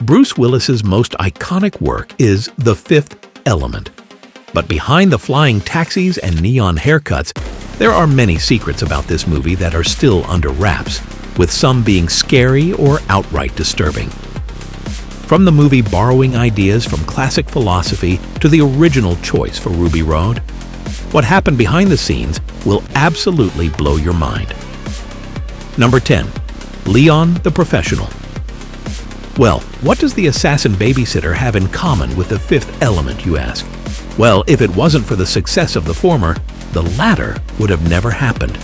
Bruce Willis's most iconic work is The Fifth Element. But behind the flying taxis and neon haircuts, there are many secrets about this movie that are still under wraps, with some being scary or outright disturbing. From the movie borrowing ideas from classic philosophy to the original choice for Ruby Rhod, what happened behind the scenes will absolutely blow your mind. Number 10. Leon the Professional. Well, what does the assassin babysitter have in common with The Fifth Element, you ask? Well, if it wasn't for the success of the former, the latter would have never happened.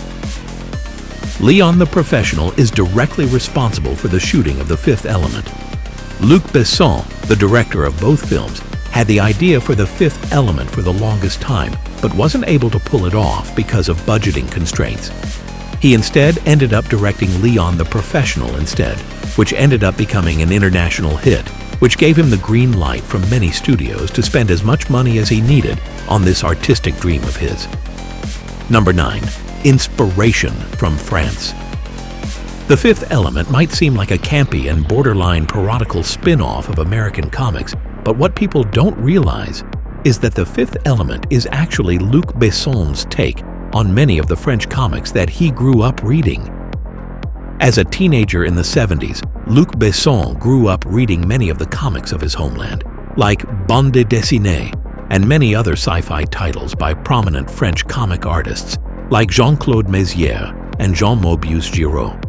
Leon the Professional is directly responsible for the shooting of The Fifth Element. Luc Besson, the director of both films, had the idea for The Fifth Element for the longest time, but wasn't able to pull it off because of budgeting constraints. He instead ended up directing Leon the Professional instead, which ended up becoming an international hit, which gave him the green light from many studios to spend as much money as he needed on this artistic dream of his. Number 9. Inspiration from France. The Fifth Element might seem like a campy and borderline parodical spin-off of American comics, but what people don't realize is that The Fifth Element is actually Luc Besson's take on many of the French comics that he grew up reading. As a teenager in the 70s, Luc Besson grew up reading many of the comics of his homeland, like Bande dessinée and many other sci-fi titles by prominent French comic artists like Jean-Claude Mézières and Jean-Mobius Giraud.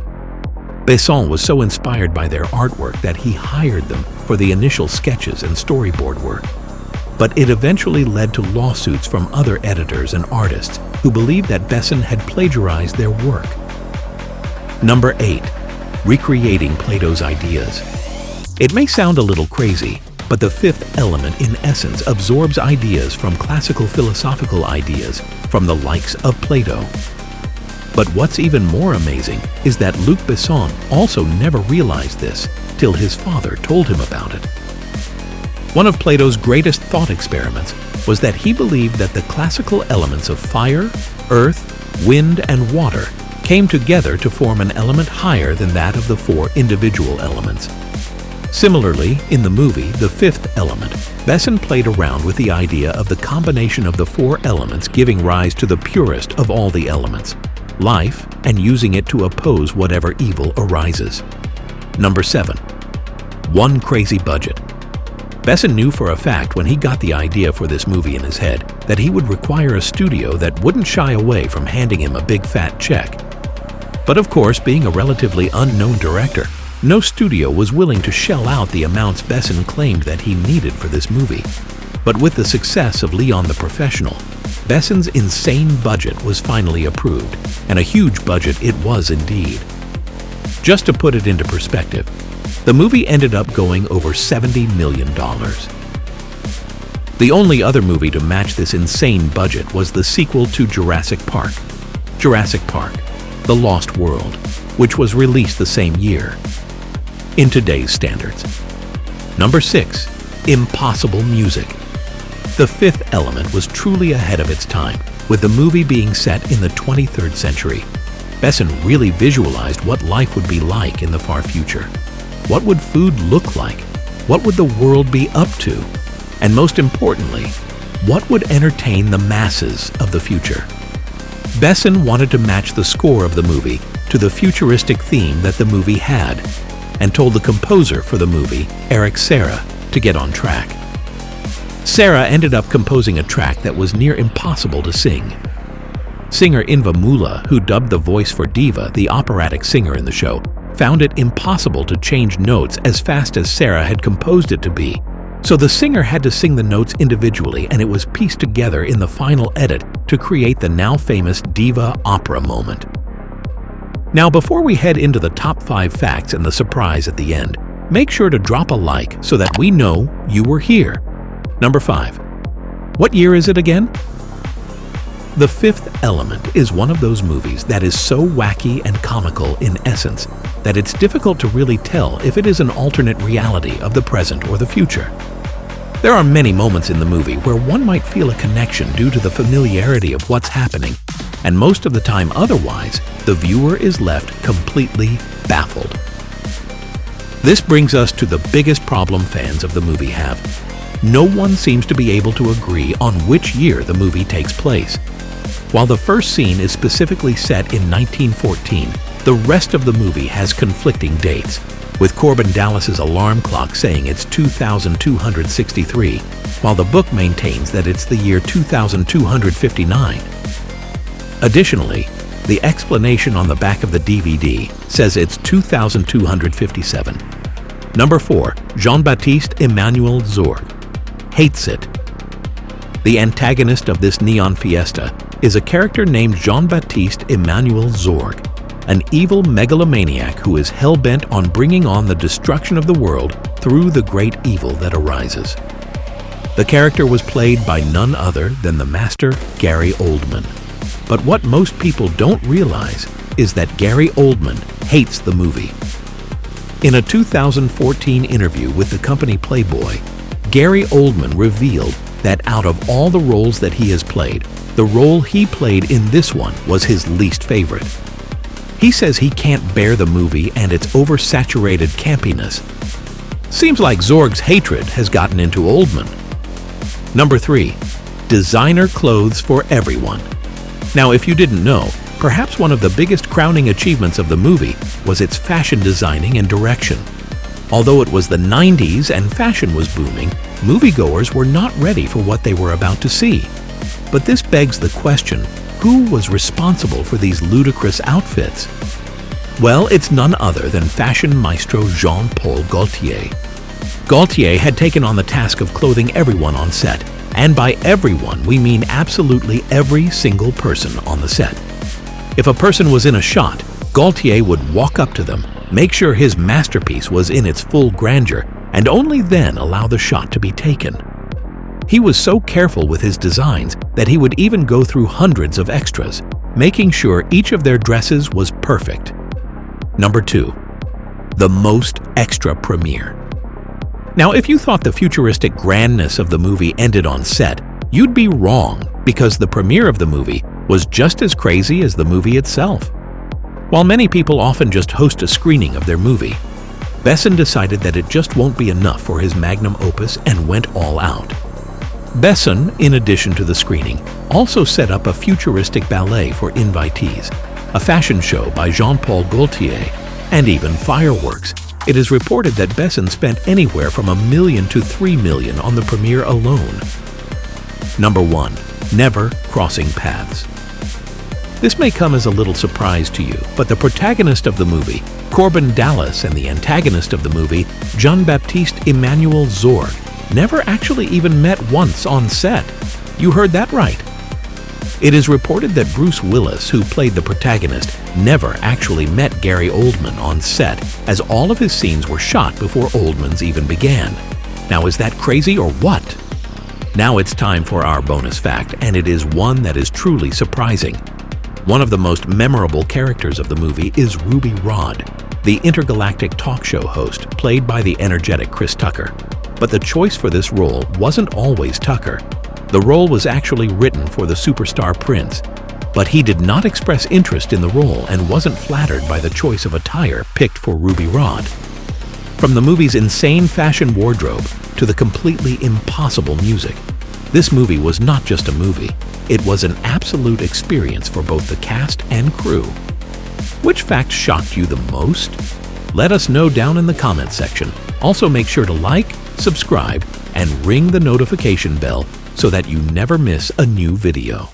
Besson was so inspired by their artwork that he hired them for the initial sketches and storyboard work. But it eventually led to lawsuits from other editors and artists who believed that Besson had plagiarized their work. Number 8. Recreating Plato's ideas. It may sound a little crazy, but The Fifth Element in essence absorbs ideas from classical philosophical ideas from the likes of Plato. But what's even more amazing is that Luc Besson also never realized this till his father told him about it. One of Plato's greatest thought experiments was that he believed that the classical elements of fire, earth, wind, and water came together to form an element higher than that of the four individual elements. Similarly, in the movie The Fifth Element, Besson played around with the idea of the combination of the four elements giving rise to the purest of all the elements, life, and using it to oppose whatever evil arises. Number 7. One crazy budget. Besson knew for a fact when he got the idea for this movie in his head that he would require a studio that wouldn't shy away from handing him a big fat check. But of course, being a relatively unknown director, no studio was willing to shell out the amounts Besson claimed that he needed for this movie. But with the success of Leon the Professional, Besson's insane budget was finally approved, and a huge budget it was indeed. Just to put it into perspective, the movie ended up going over $70 million. The only other movie to match this insane budget was the sequel to Jurassic Park, The Lost World, which was released the same year. In today's standards. Number 6. Impossible music. The Fifth Element was truly ahead of its time, with the movie being set in the 23rd century. Besson really visualized what life would be like in the far future. What would food look like? What would the world be up to? And most importantly, what would entertain the masses of the future? Besson wanted to match the score of the movie to the futuristic theme that the movie had, and told the composer for the movie, Eric Serra, to get on track. Serra ended up composing a track that was near impossible to sing. Singer Inva Mula, who dubbed the voice for Diva, the operatic singer in the show, found it impossible to change notes as fast as Serra had composed it to be. So the singer had to sing the notes individually, and it was pieced together in the final edit to create the now famous diva opera moment. Now, before we head into the top 5 facts and the surprise at the end, make sure to drop a like so that we know you were here. Number 5. What year is it again? The Fifth Element is one of those movies that is so wacky and comical in essence that it's difficult to really tell if it is an alternate reality of the present or the future. There are many moments in the movie where one might feel a connection due to the familiarity of what's happening, and most of the time otherwise, the viewer is left completely baffled. This brings us to the biggest problem fans of the movie have. No one seems to be able to agree on which year the movie takes place. While the first scene is specifically set in 1914, the rest of the movie has conflicting dates, with Korben Dallas's alarm clock saying it's 2263, while the book maintains that it's the year 2259. Additionally, the explanation on the back of the DVD says it's 2257. Number 4. Jean-Baptiste Emmanuel Zorg. Hates it. The antagonist of this neon fiesta is a character named Jean-Baptiste Emmanuel Zorg, an evil megalomaniac who is hell-bent on bringing on the destruction of the world through the great evil that arises. The character was played by none other than the master Gary Oldman. But what most people don't realize is that Gary Oldman hates the movie. In a 2014 interview with the company Playboy, Gary Oldman revealed that out of all the roles that he has played, the role he played in this one was his least favorite. He says he can't bear the movie and its oversaturated campiness. Seems like Zorg's hatred has gotten into Oldman. Number 3. Designer clothes for everyone. Now, if you didn't know, perhaps one of the biggest crowning achievements of the movie was its fashion designing and direction. Although it was the 90s and fashion was booming, moviegoers were not ready for what they were about to see. But this begs the question, who was responsible for these ludicrous outfits? Well, it's none other than fashion maestro Jean Paul Gaultier. Gaultier had taken on the task of clothing everyone on set, and by everyone we mean absolutely every single person on the set. If a person was in a shot, Gaultier would walk up to them, make sure his masterpiece was in its full grandeur, and only then allow the shot to be taken. He was so careful with his designs that he would even go through hundreds of extras, making sure each of their dresses was perfect. Number 2. The most extra premiere. Now, if you thought the futuristic grandness of the movie ended on set, you'd be wrong, because the premiere of the movie was just as crazy as the movie itself. While many people often just host a screening of their movie, Besson decided that it just won't be enough for his magnum opus and went all out. Besson, in addition to the screening, also set up a futuristic ballet for invitees, a fashion show by Jean Paul Gaultier, and even fireworks. It is reported that Besson spent anywhere from $1 million to $3 million on the premiere alone. Number 1. Never crossing paths. This may come as a little surprise to you, but the protagonist of the movie, Korben Dallas, and the antagonist of the movie, Jean-Baptiste Emmanuel Zorg, never actually even met once on set. You heard that right. It is reported that Bruce Willis, who played the protagonist, never actually met Gary Oldman on set, as all of his scenes were shot before Oldman's even began. Now, is that crazy or what? Now it's time for our bonus fact, and it is one that is truly surprising. One of the most memorable characters of the movie is Ruby Rhod, the intergalactic talk show host played by the energetic Chris Tucker. But the choice for this role wasn't always Tucker. The role was actually written for the superstar Prince, but he did not express interest in the role and wasn't flattered by the choice of attire picked for Ruby Rhod. From the movie's insane fashion wardrobe to the completely impossible music, this movie was not just a movie, it was an absolute experience for both the cast and crew. Which fact shocked you the most? Let us know down in the comments section. Also, make sure to like, subscribe, and ring the notification bell so that you never miss a new video.